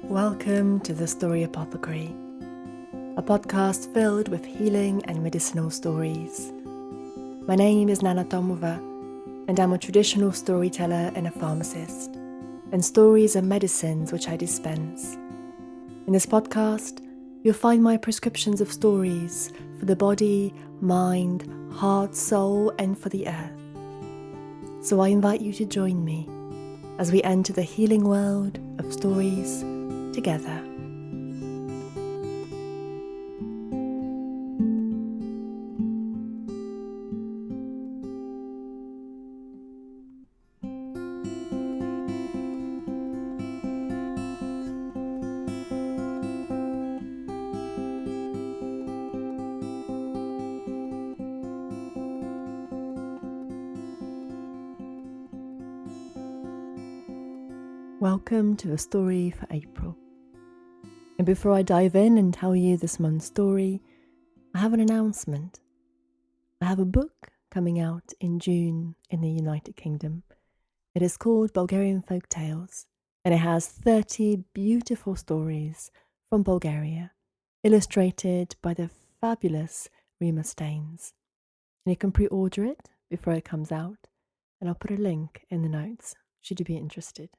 Welcome to the Story Apothecary, a podcast filled with healing and medicinal stories. My name is Nana Tomova, and I'm a traditional storyteller and a pharmacist, and stories are medicines which I dispense. In this podcast, you'll find my prescriptions of stories for the body, mind, heart, soul, and for the earth. So I invite you to join me as we enter the healing world of stories together. Welcome to the story for April. And before I dive in and tell you this month's story, I have an announcement. I have a book coming out in June in the United Kingdom. It is called Bulgarian Folk Tales, and it has 30 beautiful stories from Bulgaria, illustrated by the fabulous Rima Staines. And you can pre-order it before it comes out, and I'll put a link in the notes should you be interested.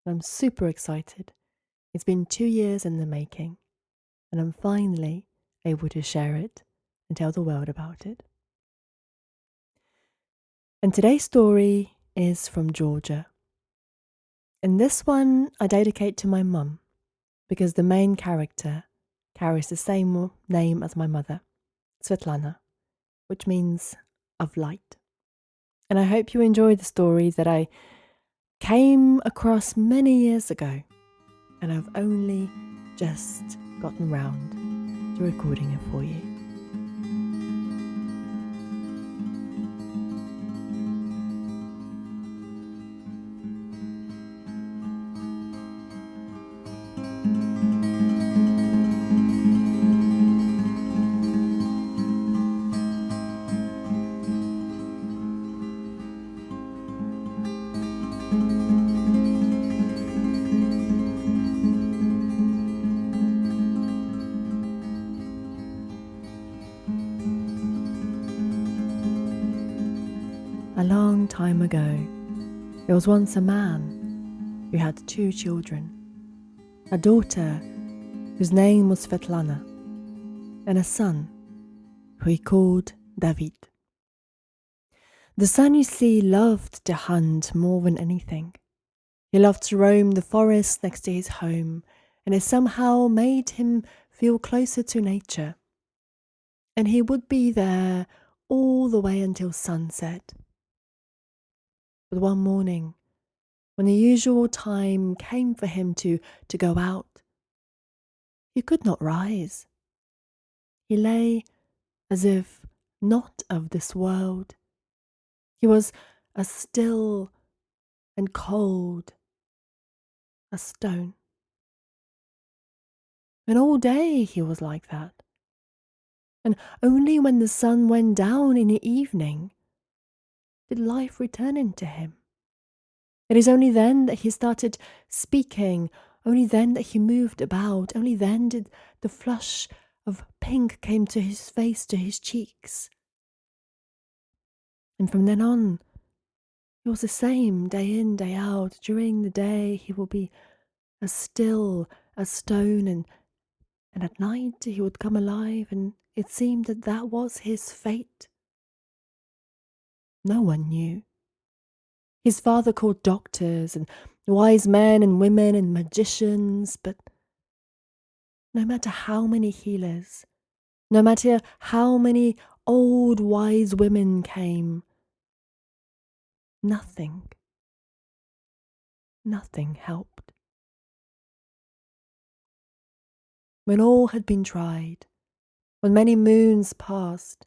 I'm super excited. It's been 2 years in the making, and I'm finally able to share it and tell the world about it. And today's story is from Georgia. And this one I dedicate to my mum, because the main character carries the same name as my mother, Svetlana, which means of light. And I hope you enjoy the story that I came across many years ago, and I've only just gotten round to recording it for you. A long time ago, there was once a man who had 2 children, a daughter whose name was Svetlana, and a son who he called Davit. The son, you see, loved to hunt more than anything. He loved to roam the forest next to his home, and it somehow made him feel closer to nature. And he would be there all the way until sunset. But one morning, when the usual time came for him to go out, he could not rise. He lay as if not of this world. He was as still and cold as stone. And all day he was like that. And only when the sun went down in the evening did life return into him. It is only then that he started speaking, only then that he moved about, only then did the flush of pink came to his face, to his cheeks. And from then on, it was the same day in, day out. During the day, he will be as still as stone, and at night he would come alive, and it seemed that that was his fate. No one knew. His father called doctors and wise men and women and magicians, but no matter how many healers, no matter how many old wise women came, nothing helped. When all had been tried, when many moons passed,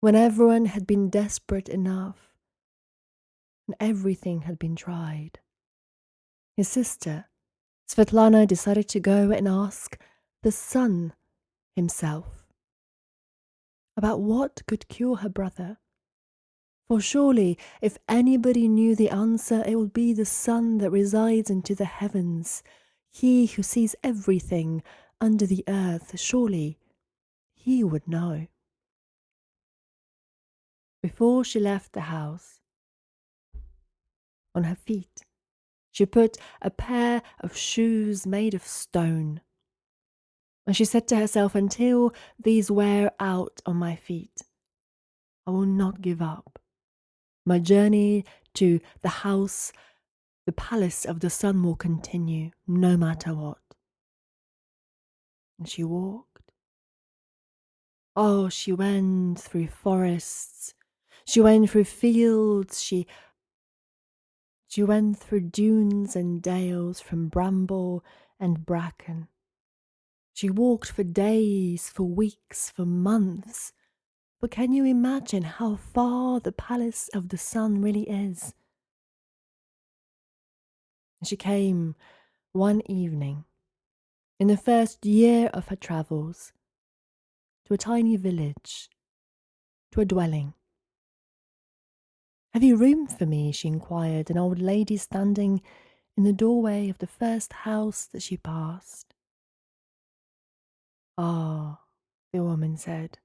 when everyone had been desperate enough, and everything had been tried, his sister, Svetlana, decided to go and ask the sun himself about what could cure her brother. For surely, if anybody knew the answer, it would be the sun that resides into the heavens. He who sees everything under the earth, surely he would know. Before she left the house, on her feet, she put a pair of shoes made of stone. And she said to herself, until these wear out on my feet, I will not give up. My journey to the house, the palace of the sun will continue, no matter what. And she walked. Oh, she went through forests. She went through fields. She went through dunes and dales, from bramble and bracken. She walked for days, for weeks, for months. But can you imagine how far the palace of the sun really is? And she came one evening, in the first year of her travels, to a tiny village, to a dwelling. Have you room for me? She inquired, an old lady standing in the doorway of the first house that she passed. Ah, the woman said,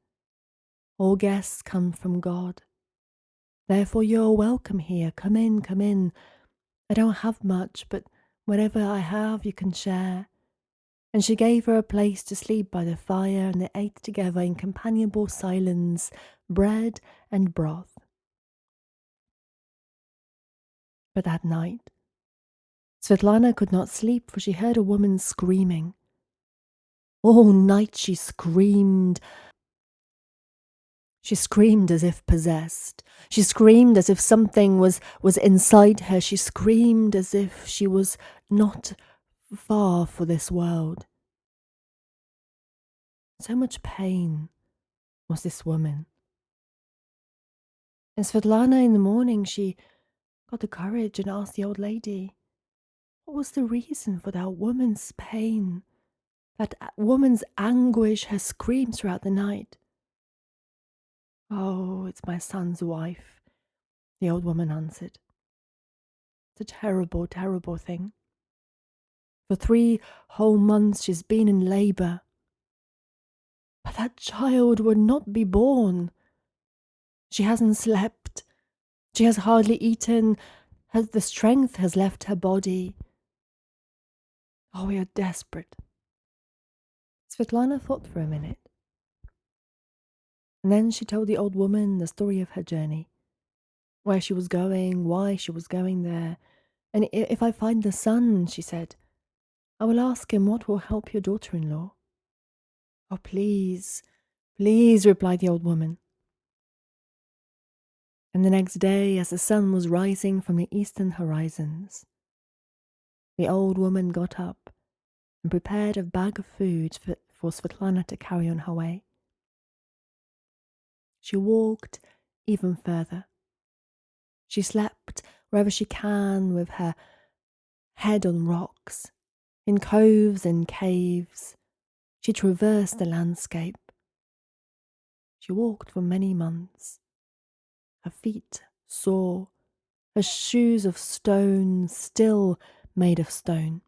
all guests come from God. Therefore you're welcome here. Come in, come in. I don't have much, but whatever I have you can share. And she gave her a place to sleep by the fire, and they ate together in companionable silence bread and broth. But that night, Svetlana could not sleep, for she heard a woman screaming. All night she screamed. She screamed as if possessed. She screamed as if something was inside her. She screamed as if she was not far for this world. So much pain was this woman. And Svetlana, in the morning, she got the courage and asked the old lady, what was the reason for that woman's pain, that woman's anguish, her screams throughout the night? Oh, it's my son's wife, the old woman answered. It's a terrible, terrible thing. For 3 whole months she's been in labor. But that child would not be born. She hasn't slept. She has hardly eaten. The strength has left her body. Oh, we are desperate. Svetlana thought for a minute. And then she told the old woman the story of her journey, where she was going, why she was going there. And if I find the son, she said, I will ask him what will help your daughter-in-law. Oh, please, please, replied the old woman. And the next day, as the sun was rising from the eastern horizons, the old woman got up and prepared a bag of food for Svetlana to carry on her way. She walked even further. She slept wherever she can with her head on rocks, in coves and caves. She traversed the landscape. She walked for many months. Her feet sore, her shoes of stone, still made of stone.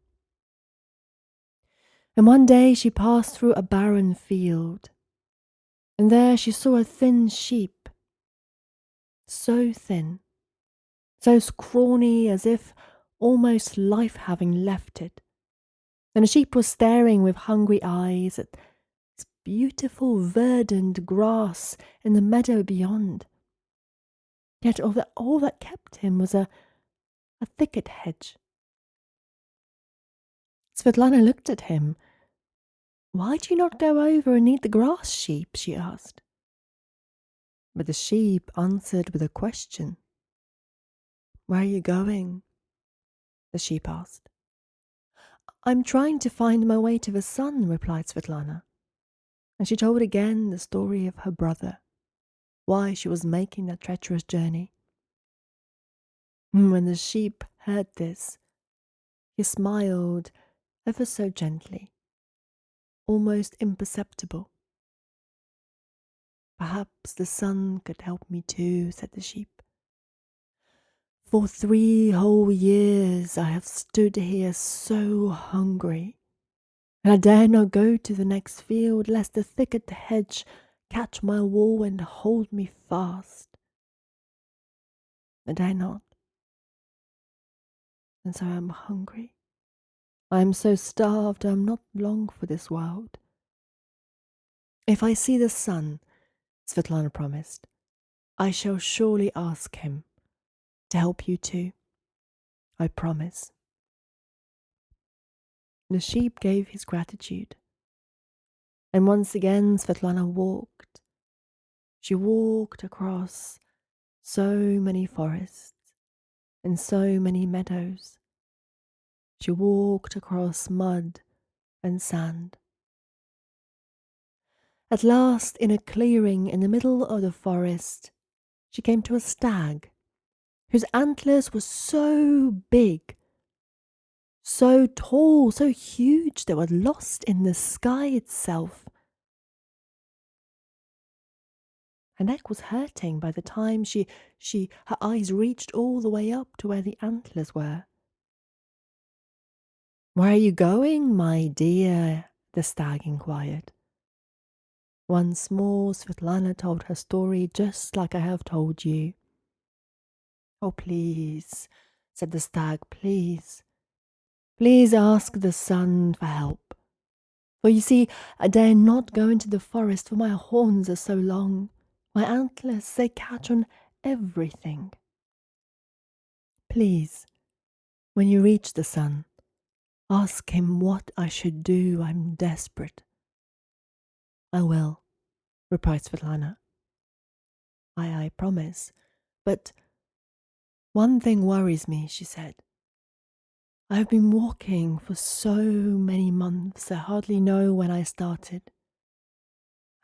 And one day she passed through a barren field, and there she saw a thin sheep, so thin, so scrawny as if almost life having left it. And the sheep was staring with hungry eyes at this beautiful verdant grass in the meadow beyond. Yet all that kept him was a thicket hedge. Svetlana looked at him. Why do you not go over and eat the grass, sheep? She asked. But the sheep answered with a question. Where are you going? The sheep asked. I'm trying to find my way to the sun, replied Svetlana. And she told again the story of her brother, why she was making that treacherous journey. When the sheep heard this, he smiled ever so gently, almost imperceptible. Perhaps the sun could help me too, said the sheep. For 3 whole years I have stood here so hungry, and I dare not go to the next field, lest the thicket hedge catch my wool and hold me fast. I dare not, and so I am hungry. I am so starved I am not long for this world. If I see the sun, Svetlana promised, I shall surely ask him to help you too. I promise. The sheep gave his gratitude, and once again Svetlana walked. She walked across so many forests and so many meadows. She walked across mud and sand. At last, in a clearing in the middle of the forest, she came to a stag whose antlers were so big, so tall, so huge, they were lost in the sky itself. Her neck was hurting by the time her eyes reached all the way up to where the antlers were. "Where are you going, my dear?" the stag inquired. Once more Svetlana told her story just like I have told you. "Oh, please," said the stag, "please. Please ask the sun for help. For you see, I dare not go into the forest, for my horns are so long. My antlers, they catch on everything. Please, when you reach the sun, ask him what I should do. I'm desperate." "I will," replied Svetlana. I promise. But one thing worries me," she said. "I have been walking for so many months, I hardly know when I started.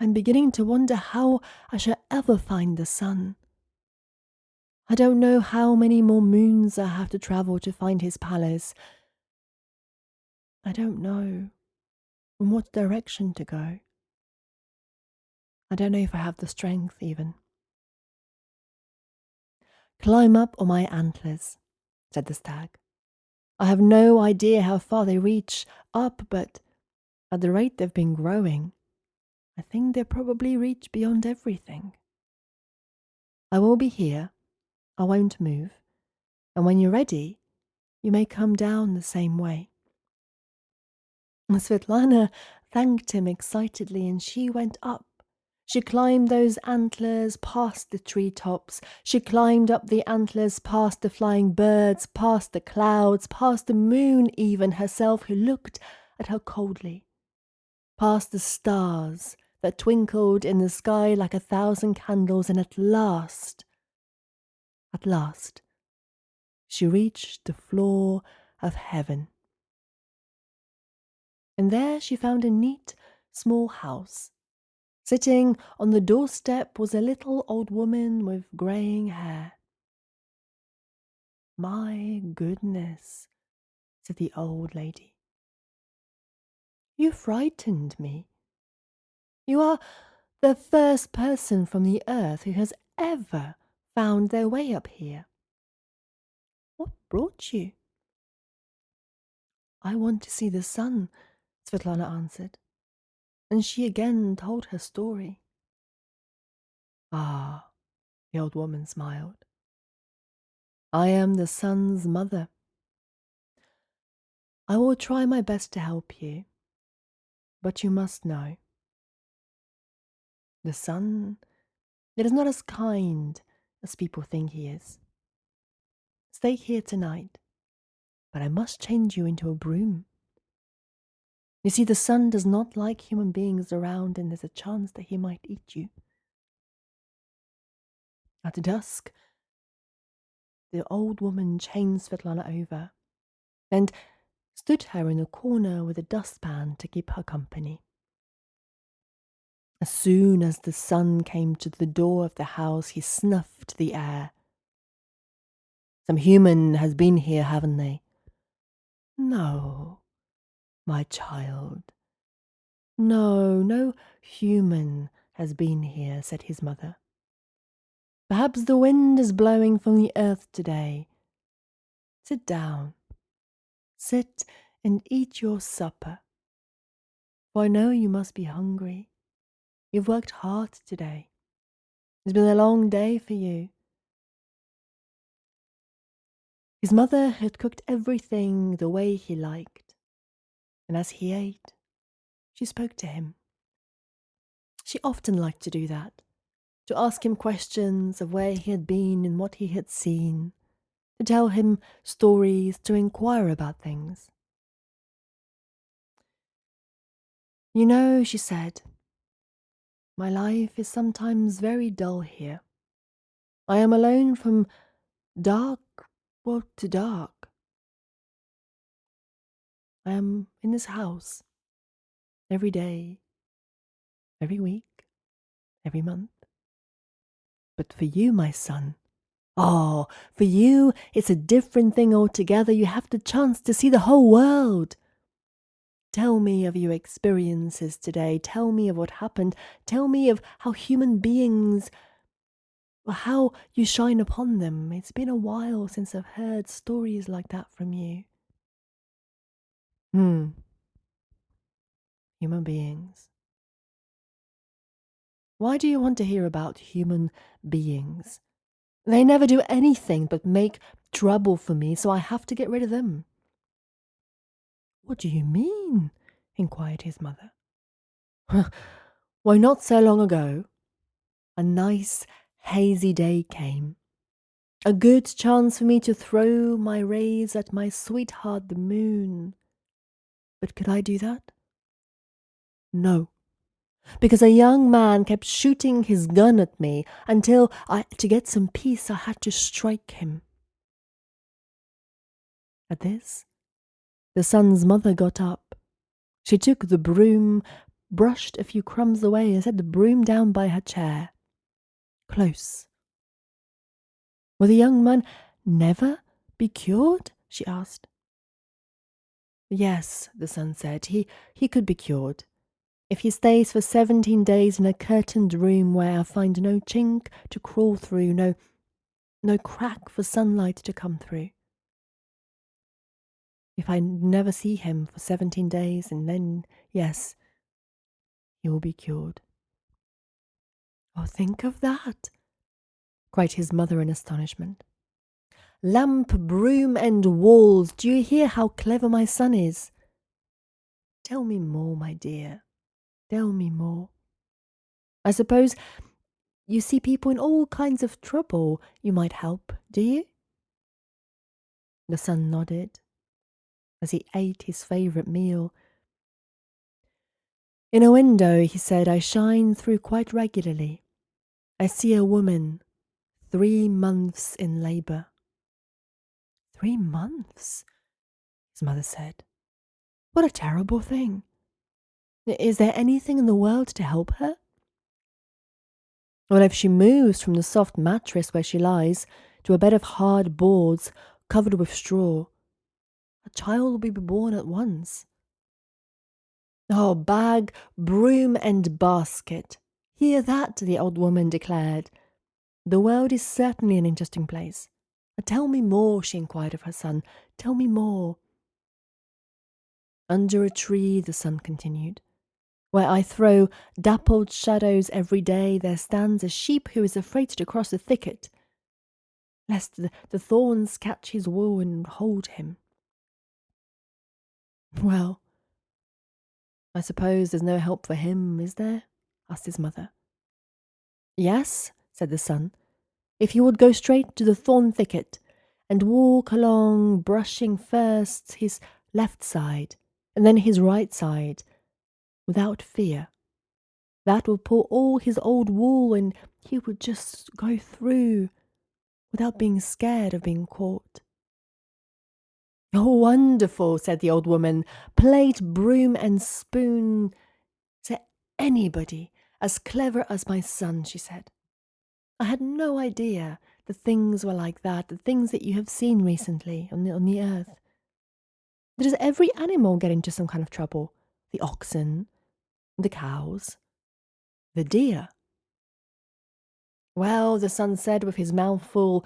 I'm beginning to wonder how I shall ever find the sun. I don't know how many more moons I have to travel to find his palace. I don't know in what direction to go. I don't know if I have the strength even." "Climb up on my antlers," said the stag. "I have no idea how far they reach up, but at the rate they've been growing, I think they probably reach beyond everything. I will be here. I won't move. And when you're ready, you may come down the same way." Svetlana thanked him excitedly, and she went up. She climbed those antlers past the treetops. She climbed up the antlers past the flying birds, past the clouds, past the moon even herself, who looked at her coldly, past the stars that twinkled in the sky like 1,000 candles, and at last, she reached the floor of heaven. And there she found a neat, small house. Sitting on the doorstep was a little old woman with greying hair. "My goodness," said the old lady. "You frightened me. You are the first person from the earth who has ever found their way up here. What brought you?" "I want to see the sun," Svetlana answered, and she again told her story. "Ah," the old woman smiled. "I am the sun's mother. I will try my best to help you, but you must know, the sun, it is not as kind as people think he is. Stay here tonight, but I must change you into a broom. You see, the sun does not like human beings around, and there's a chance that he might eat you." At dusk, the old woman chained Svetlana over and stood her in a corner with a dustpan to keep her company. As soon as the sun came to the door of the house, he snuffed the air. "Some human has been here, haven't they?" "No, my child. No, no human has been here," said his mother. "Perhaps the wind is blowing from the earth today, Sit down. Sit and eat your supper, for I know you must be hungry. You've worked hard today. It's been a long day for you." His mother had cooked everything the way he liked, and as he ate, she spoke to him. She often liked to do that, to ask him questions of where he had been and what he had seen, to tell him stories, to inquire about things. "You know," she said, "my life is sometimes very dull here. I am alone from dark, to dark. I am in this house every day, every week, every month. But for you, my son, oh, for you, it's a different thing altogether. You have the chance to see the whole world. Tell me of your experiences today. Tell me of what happened. Tell me of how human beings, or how you shine upon them. It's been a while since I've heard stories like that from you." Human beings. Why do you want to hear about human beings? They never do anything but make trouble for me, so I have to get rid of them. "What do you mean?" inquired his mother. "Why, not so long ago, a nice hazy day came. A good chance for me to throw my rays at my sweetheart the moon. But could I do that? No, because a young man kept shooting his gun at me until to get some peace, I had to strike him." At this, the son's mother got up. She took the broom, brushed a few crumbs away, and set the broom down by her chair. Close. "Will the young man never be cured?" she asked. "Yes," the son said, he could be cured. If he stays for 17 days in a curtained room where I find no chink to crawl through, no crack for sunlight to come through. If I never see him for 17 days, and then, yes, he will be cured." "Oh, think of that!" cried his mother in astonishment. "Lamp, broom, and walls. Do you hear how clever my son is? Tell me more, my dear. Tell me more. I suppose you see people in all kinds of trouble you might help, do you?" The son nodded as he ate his favourite meal. "In a window," he said, "I shine through quite regularly. I see a woman 3 months in labour." 3 months? His mother said. "What a terrible thing. Is there anything in the world to help her?" "Well, if she moves from the soft mattress where she lies to a bed of hard boards covered with straw, a child will be born at once." "Oh, bag, broom, and basket. Hear that?" the old woman declared. "The world is certainly an interesting place. Tell me more," she inquired of her son. "Tell me more." "Under a tree," the son continued, "where I throw dappled shadows every day, there stands a sheep who is afraid to cross the thicket, lest the thorns catch his wool and hold him." "Well, I suppose there's no help for him, is there?" asked his mother. "Yes," said the son, "if he would go straight to the thorn thicket and walk along, brushing first his left side and then his right side, without fear. That will pull all his old wool, and he would just go through without being scared of being caught." "Oh, wonderful," said the old woman. "Plate, broom, and spoon. Is there anybody as clever as my son?" she said. "I had no idea the things were like that, the things that you have seen recently on the earth. Does every animal get into some kind of trouble? The oxen, the cows, the deer?" "Well," the son said with his mouth full,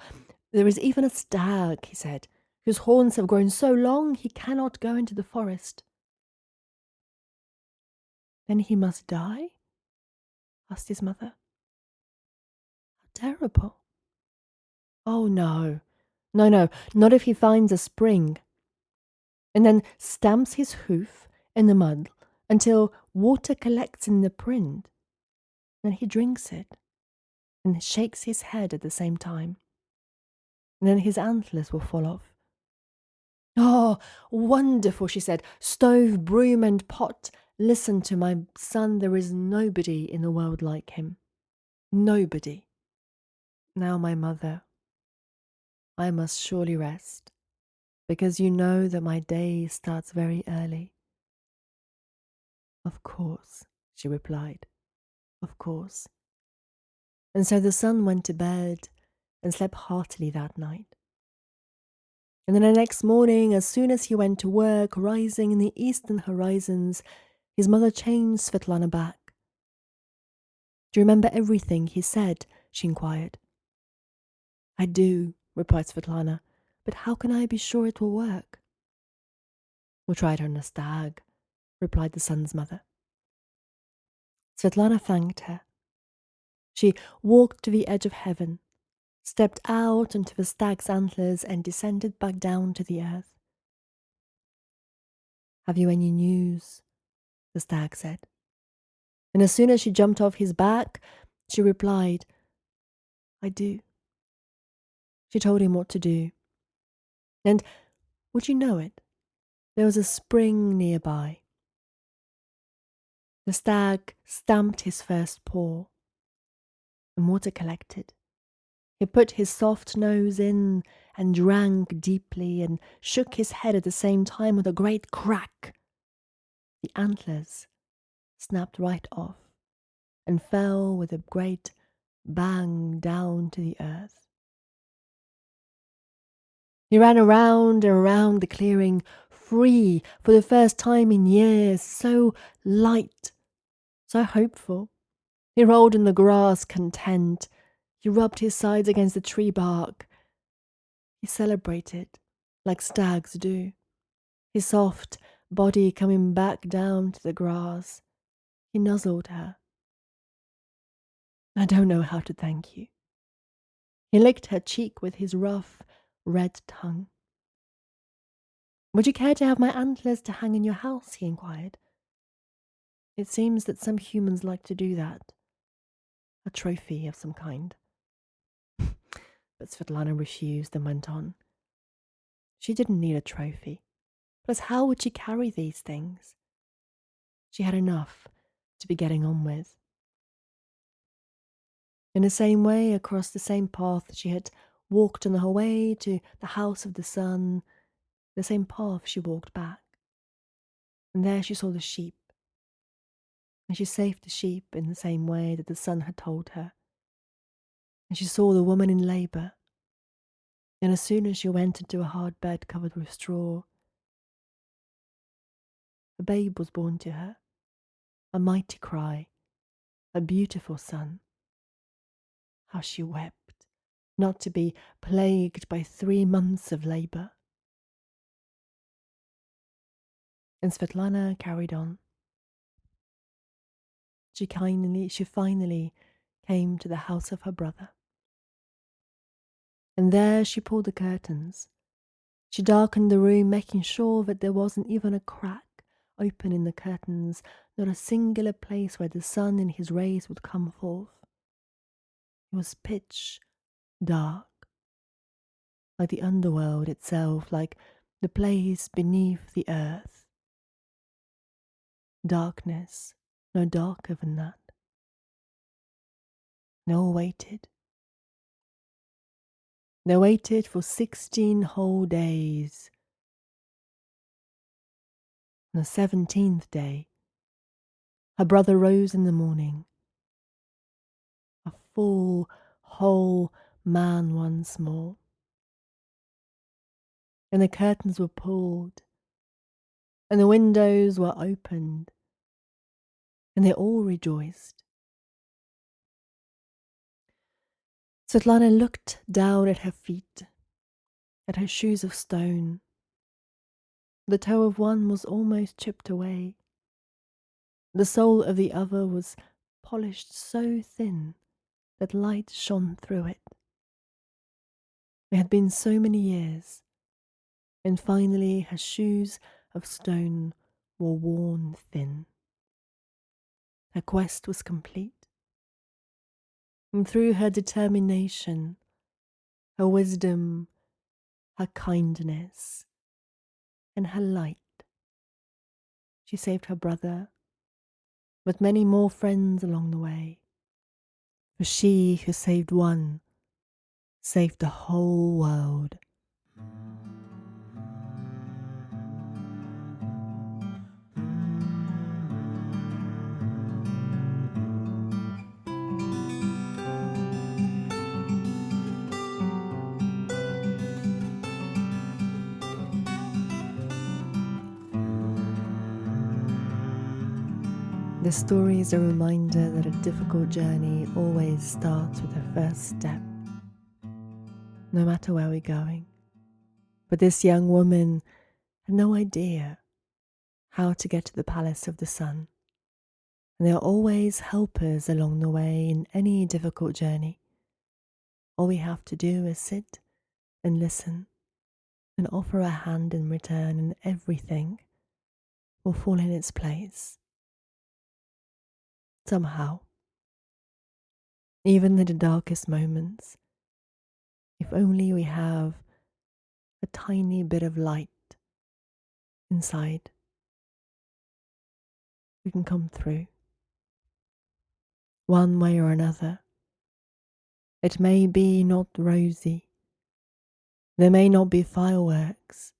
"there is even a stag," he said. whose horns have grown so long he cannot go into the forest." "Then he must die?" asked his mother. "How terrible." "Oh no, no, not if he finds a spring, and then stamps his hoof in the mud until water collects in the print. Then he drinks it and shakes his head at the same time. And then his antlers will fall off." "Oh, wonderful," she said. "Stove, broom, and pot. Listen to my son. There is nobody in the world like him. Nobody. Now, my mother, I must surely rest, because you know that my day starts very early." "Of course," she replied. "Of course." And so the son went to bed and slept heartily that night. And then the next morning, as soon as he went to work, rising in the eastern horizons, his mother changed Svetlana back. "Do you remember everything he said?" she inquired. "I do," replied Svetlana, "but how can I be sure it will work?" "We'll try it on a stag," replied the son's mother. Svetlana thanked her. She walked to the edge of heaven, stepped out onto the stag's antlers, and descended back down to the earth. "Have you any news?" the stag said. And as soon as she jumped off his back, she replied, "I do." She told him what to do. And, would you know it, there was a spring nearby. The stag stamped his first paw, and water collected. He put his soft nose in and drank deeply and shook his head at the same time with a great crack. The antlers snapped right off and fell with a great bang down to the earth. He ran around and around the clearing, free for the first time in years, so light, so hopeful. He rolled in the grass, content. He rubbed his sides against the tree bark. He celebrated, like stags do, his soft body coming back down to the grass. He nuzzled her. "I don't know how to thank you." He licked her cheek with his rough, red tongue. "Would you care to have my antlers to hang in your house?" he inquired. "It seems that some humans like to do that. A trophy of some kind." But Svetlana refused and went on. She didn't need a trophy. Plus, how would she carry these things? She had enough to be getting on with. In the same way, across the same path she had walked on her way to the house of the sun, the same path she walked back. And there she saw the sheep. And she saved the sheep in the same way that the sun had told her. And she saw the woman in labor. And as soon as she went into a hard bed covered with straw, a babe was born to her, a mighty cry, a beautiful son. How she wept, not to be plagued by 3 months of labor. And Svetlana carried on. She finally came to the house of her brother. And there she pulled the curtains. She darkened the room, making sure that there wasn't even a crack open in the curtains, not a singular place where the sun in his rays would come forth. It was pitch dark, like the underworld itself, like the place beneath the earth. Darkness, no darker than that. They all waited. They waited for 16 whole days. On the 17th day, her brother rose in the morning, a full, whole man once more. And the curtains were pulled, and the windows were opened, and they all rejoiced. Svetlana looked down at her feet. had her shoes of stone. The toe of one was almost chipped away. The sole of the other was polished so thin that light shone through it. It had been so many years, and finally her shoes of stone were worn thin. Her quest was complete, and through her determination, her wisdom, her kindness, and her light, she saved her brother, but many more friends along the way. For she who saved one saved the whole world. This story is a reminder that a difficult journey always starts with the first step, no matter where we're going. But this young woman had no idea how to get to the palace of the sun, and there are always helpers along the way in any difficult journey. All we have to do is sit and listen and offer a hand in return, and everything will fall in its place. Somehow, even in the darkest moments, if only we have a tiny bit of light inside, we can come through. One way or another. It may be not rosy. There may not be fireworks.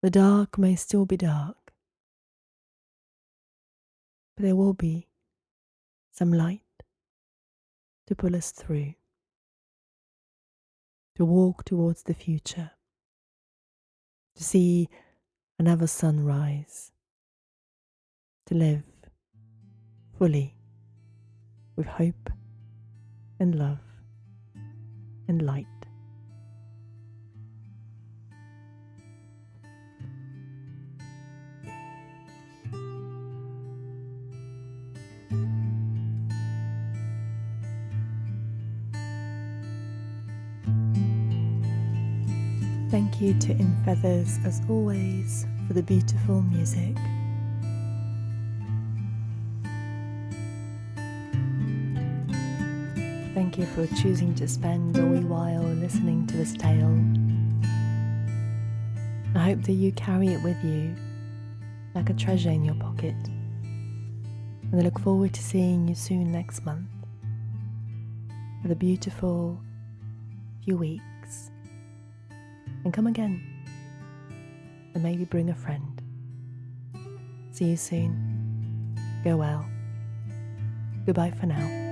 The dark may still be dark. But there will be some light to pull us through, to walk towards the future, to see another sunrise, to live fully with hope and love and light. Thank you to In Feathers, as always, for the beautiful music. Thank you for choosing to spend a wee while listening to this tale. I hope that you carry it with you like a treasure in your pocket, and I look forward to seeing you soon next month for the beautiful few weeks. And come again, and maybe bring a friend. See you soon. Go well. Goodbye for now.